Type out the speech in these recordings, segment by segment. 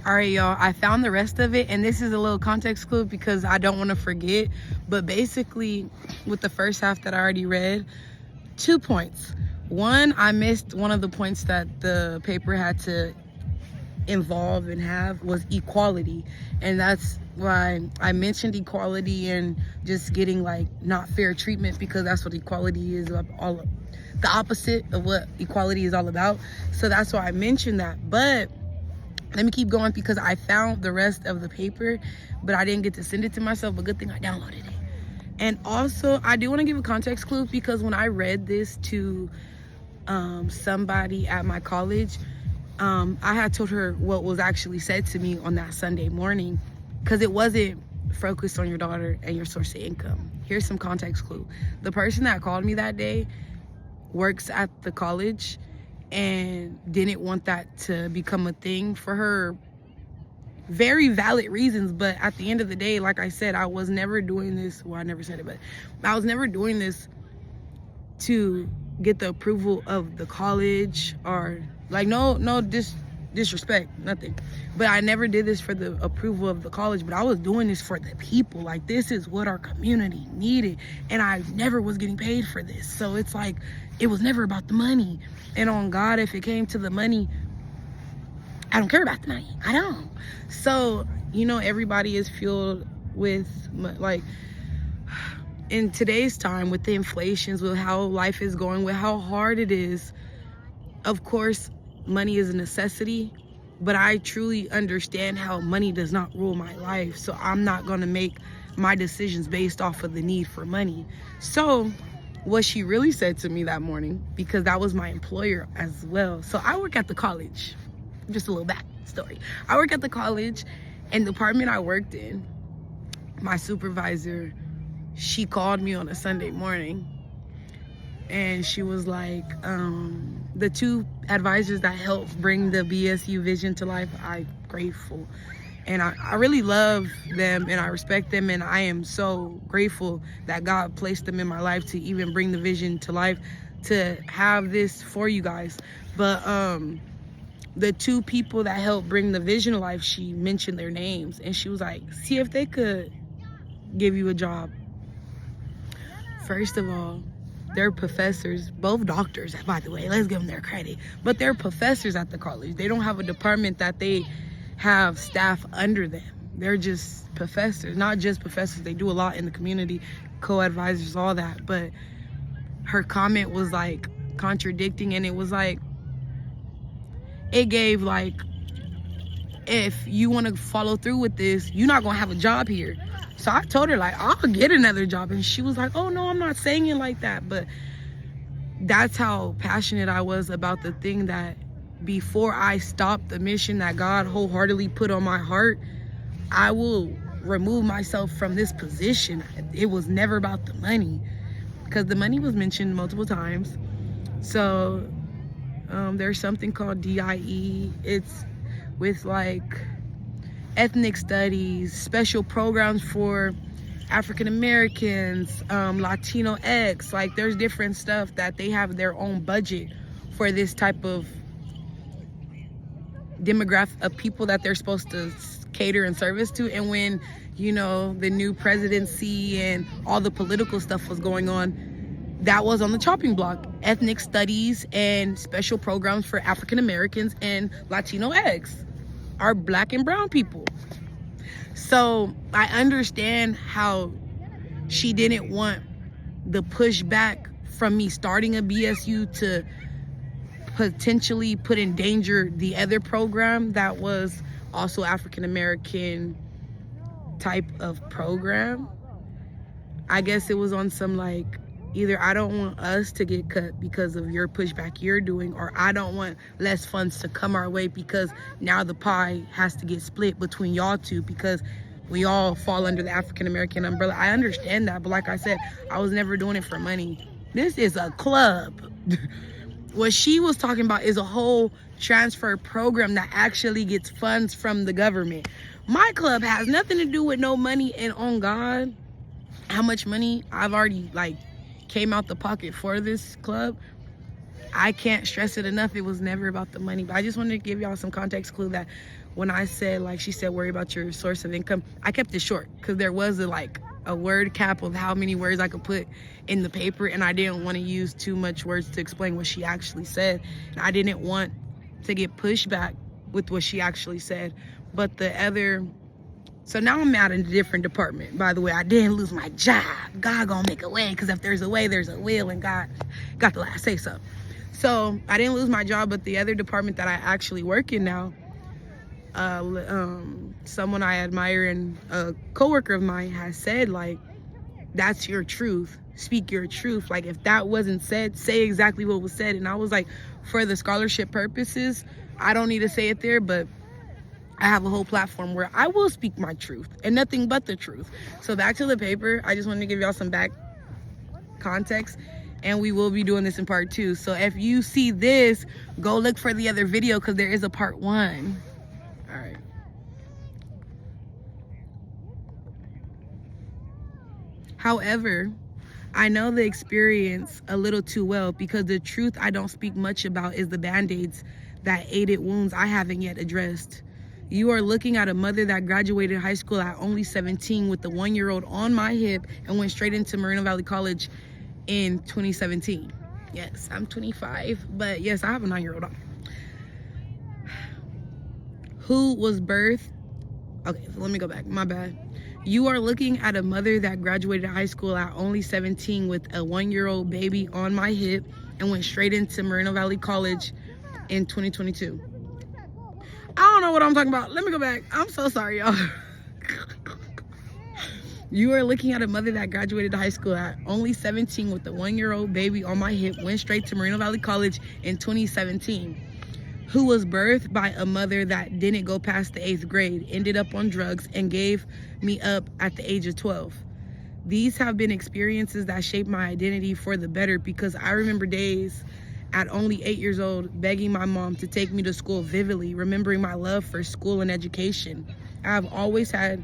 All right, y'all, I found the rest of it, and this is a little context clue because I don't want to forget. But basically, with the first half that I already read, 2 points. One, I missed one of the points that the paper had to involve and have was equality, and that's why I mentioned equality and just getting like not fair treatment, because that's what equality is all the opposite of what equality is all about. So that's why I mentioned that. But let me keep going because I found the rest of the paper, but I didn't get to send it to myself. But good thing I downloaded it. And also, I do want to give a context clue because when I read this to somebody at my college, I had told her what was actually said to me on that Sunday morning, because it wasn't focused on your daughter and your source of income. Here's some context clue. The person that called me that day works at the college and didn't want that to become a thing for her very valid reasons. But at the end of the day, like I said, I was never doing this. Well, I never said it, but I was never doing this to get the approval of the college or like no disrespect, nothing. But I never did this for the approval of the college, but I was doing this for the people. Like, this is what our community needed, and I never was getting paid for this. So it's like, it was never about the money. And on God, if it came to the money, I don't care about the money. I don't. So, you know, everybody is fueled with, like, in today's time, with the inflations, with how life is going, with how hard it is, of course, money is a necessity, but I truly understand how money does not rule my life. So I'm not going to make my decisions based off of the need for money. So what she really said to me that morning, because that was my employer as well. So I work at the college. Just a little back story. I work at the college, and the department I worked in, my supervisor, she called me on a Sunday morning, and she was like, the 2 advisors that helped bring the BSU vision to life, I'm grateful. And I really love them, and I respect them, and I am so grateful that God placed them in my life to even bring the vision to life, to have this for you guys. But the 2 people that helped bring the vision to life, she mentioned their names, and she was like, see if they could give you a job. First of all, they're professors, both doctors, by the way, let's give them their credit, but they're professors at the college. They don't have a department that they have staff under them. They're just professors. Not just professors, they do a lot in the community, co-advisors, all that. But her comment was like contradicting, and it was like, it gave like, if you want to follow through with this, you're not gonna have a job here. So I told her, like, I'll get another job. And she was like, oh no, I'm not saying it like that. But that's how passionate I was about the thing, that before I stopped the mission that God wholeheartedly put on my heart, I will remove myself from this position. It was never about the money, because the money was mentioned multiple times. So there's something called DIE. It's with like ethnic studies, special programs for African Americans, Latino X. Like, there's different stuff that they have their own budget for this type of demographic of people that they're supposed to cater and service to. And when, you know, the new presidency and all the political stuff was going on, that was on the chopping block. Ethnic studies and special programs for African Americans and Latino X, are Black and brown people. So I understand how she didn't want the pushback from me starting a BSU to potentially put in danger the other program that was also African American type of program. I guess it was on some like, either I don't want us to get cut because of your pushback you're doing, or I don't want less funds to come our way because now the pie has to get split between y'all 2 because we all fall under the African American umbrella. I understand that, but like I said, I was never doing it for money. This is a club. What she was talking about is a whole transfer program that actually gets funds from the government. My club has nothing to do with no money, and on God, how much money I've already like came out the pocket for this club, I can't stress it enough. It was never about the money. But I just wanted to give y'all some context clue that when I said, like, she said, worry about your source of income, I kept it short because there was a word cap of how many words I could put in the paper, and I didn't want to use too much words to explain what she actually said. And I didn't want to get pushback with what she actually said. But so now I'm at a different department. By the way, I didn't lose my job. God gonna make a way, because if there's a way, there's a will, and God got the last say so. So I didn't lose my job, but the other department that I actually work in now, someone I admire and a coworker of mine has said, like, that's your truth. Speak your truth. Like, if that wasn't said, say exactly what was said. And I was like, for the scholarship purposes, I don't need to say it there, but I have a whole platform where I will speak my truth and nothing but the truth. So back to the paper, I just wanted to give y'all some back context, and we will be doing this in part 2. So if you see this, go look for the other video, because there is a part 1. All right. However, I know the experience a little too well, because the truth I don't speak much about is the band-aids that aided wounds I haven't yet addressed. You are looking at a mother that graduated high school at only 17 with a 1-year-old on my hip and went straight into Moreno Valley College in 2017. Yes, I'm 25, but yes, I have a 9-year-old on. Who was birthed. Okay, so let me go back. My bad. You are looking at a mother that graduated high school at only 17 with a 1-year-old baby on my hip and went straight into Moreno Valley College in 2022. I don't know what I'm talking about. Let me go back. I'm so sorry, y'all. You are looking at a mother that graduated high school at only 17 with a 1-year-old baby on my hip, went straight to Moreno Valley College in 2017. Who was birthed by a mother that didn't go past the 8th grade, ended up on drugs, and gave me up at the age of 12. These have been experiences that shaped my identity for the better, because I remember days at only 8 years old begging my mom to take me to school vividly, remembering my love for school and education. I've always had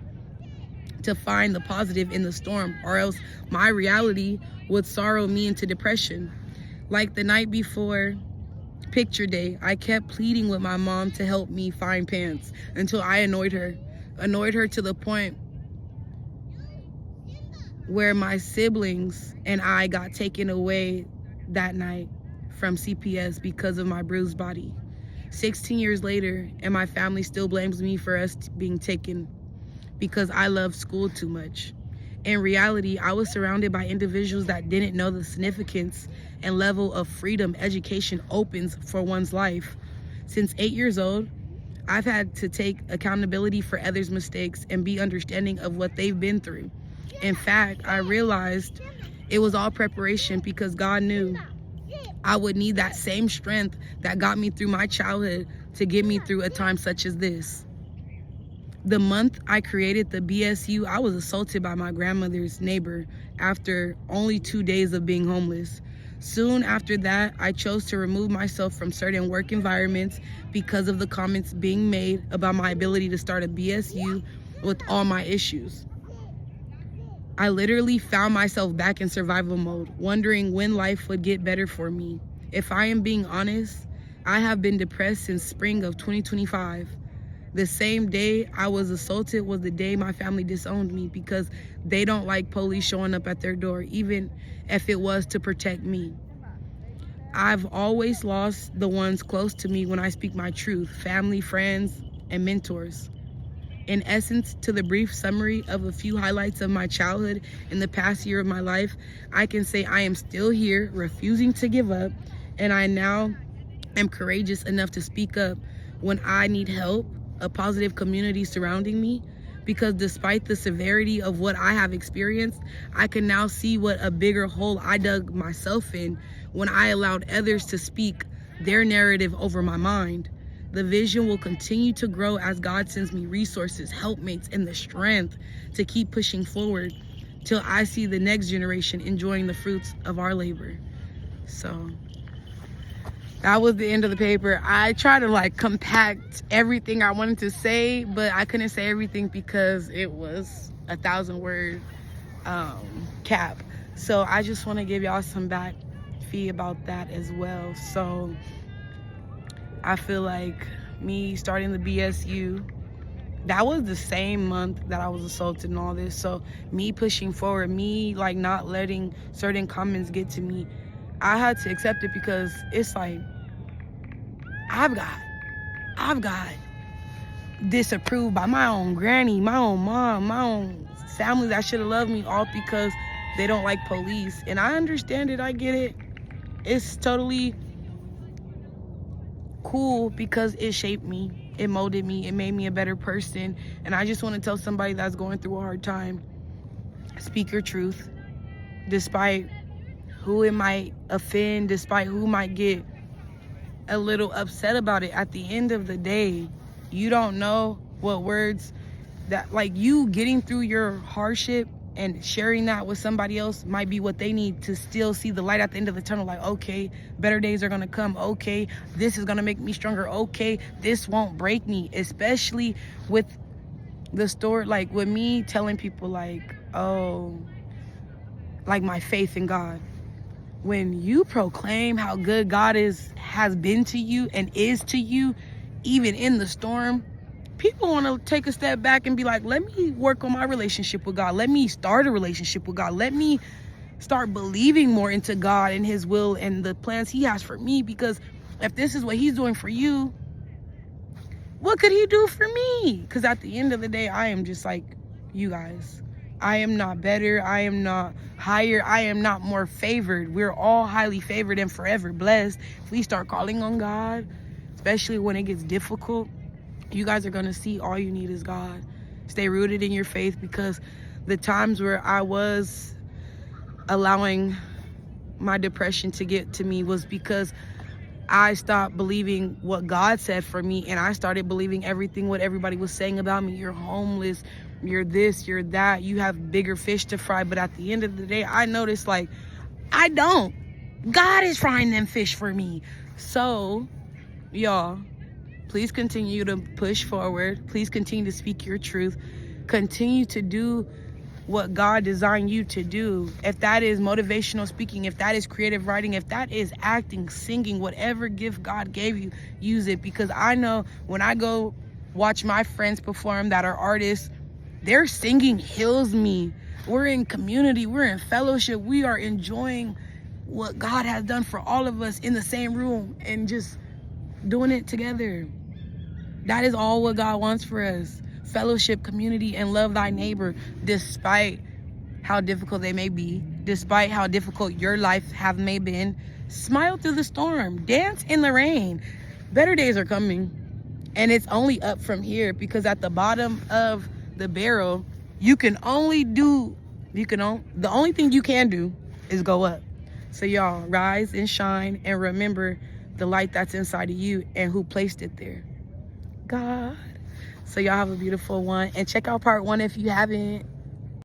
to find the positive in the storm, or else my reality would sorrow me into depression. Like the night before picture day, I kept pleading with my mom to help me find pants until I annoyed her to the point where my siblings and I got taken away that night from CPS because of my bruised body. 16 years later, and my family still blames me for us being taken because I loved school too much. In reality, I was surrounded by individuals that didn't know the significance and level of freedom education opens for one's life. Since 8 years old, I've had to take accountability for others' mistakes and be understanding of what they've been through. In fact, I realized it was all preparation, because God knew I would need that same strength that got me through my childhood to get me through a time such as this. The month I created the BSU, I was assaulted by my grandmother's neighbor after only 2 days of being homeless. Soon after that, I chose to remove myself from certain work environments because of the comments being made about my ability to start a BSU with all my issues. I literally found myself back in survival mode, wondering when life would get better for me. If I am being honest, I have been depressed since spring of 2025. The same day I was assaulted was the day my family disowned me, because they don't like police showing up at their door, even if it was to protect me. I've always lost the ones close to me when I speak my truth: family, friends, and mentors. In essence, to the brief summary of a few highlights of my childhood in the past year of my life, I can say I am still here, refusing to give up, and I now am courageous enough to speak up when I need help, a positive community surrounding me, because despite the severity of what I have experienced, I can now see what a bigger hole I dug myself in when I allowed others to speak their narrative over my mind. The vision will continue to grow as God sends me resources, helpmates, and the strength to keep pushing forward till I see the next generation enjoying the fruits of our labor. So that was the end of the paper. I tried to compact everything I wanted to say, but I couldn't say everything because it was a 1,000-word cap. So I just want to give y'all some back fee about that as well. So I feel like me starting the BSU, that was the same month that I was assaulted and all this. So me pushing forward, me like not letting certain comments get to me, I had to accept it because it's like, I've got disapproved by my own granny, my own mom, my own family that should have loved me, all because they don't like police. And I understand it, I get it. It's totally cool because it shaped me, it molded me, it made me a better person. And I just want to tell somebody that's going through a hard time, speak your truth, despite who it might offend, despite who might get a little upset about it. At the end of the day, you don't know what words that, like, you getting through your hardship and sharing that with somebody else might be what they need to still see the light at the end of the tunnel. Like, okay, better days are gonna come. Okay, this is gonna make me stronger. Okay, this won't break me. Especially with the story, like with me telling people like, oh, like my faith in God. When you proclaim how good God has been to you and is to you, even in the storm, people want to take a step back and be like, let me work on my relationship with God. Let me start a relationship with God. Let me start believing more into God and his will and the plans he has for me. Because if this is what he's doing for you, what could he do for me? Because at the end of the day, I am just like you guys. I am not better. I am not higher. I am not more favored. We're all highly favored and forever blessed. If we start calling on God, especially when it gets difficult, you guys are going to see all you need is God. Stay rooted in your faith, because the times where I was allowing my depression to get to me was because I stopped believing what God said for me, and I started believing everything what everybody was saying about me. You're homeless, you're this, you're that, you have bigger fish to fry. But at the end of the day, I noticed, like, I don't. God is frying them fish for me. So, y'all, please continue to push forward. Please continue to speak your truth. Continue to do what God designed you to do. If that is motivational speaking, if that is creative writing, if that is acting, singing, whatever gift God gave you, use it. Because I know when I go watch my friends perform that are artists, their singing heals me. We're in community, we're in fellowship, we are enjoying what God has done for all of us in the same room and just doing it together. That is all what God wants for us. Fellowship, community, and love thy neighbor, despite how difficult they may be, despite how difficult your life may been. Smile through the storm, dance in the rain. Better days are coming, and it's only up from here, because at the bottom of the barrel, the only thing you can do is go up. So y'all, rise and shine, and remember the light that's inside of you and who placed it there. God. So y'all have a beautiful one, and check out part 1 if you haven't.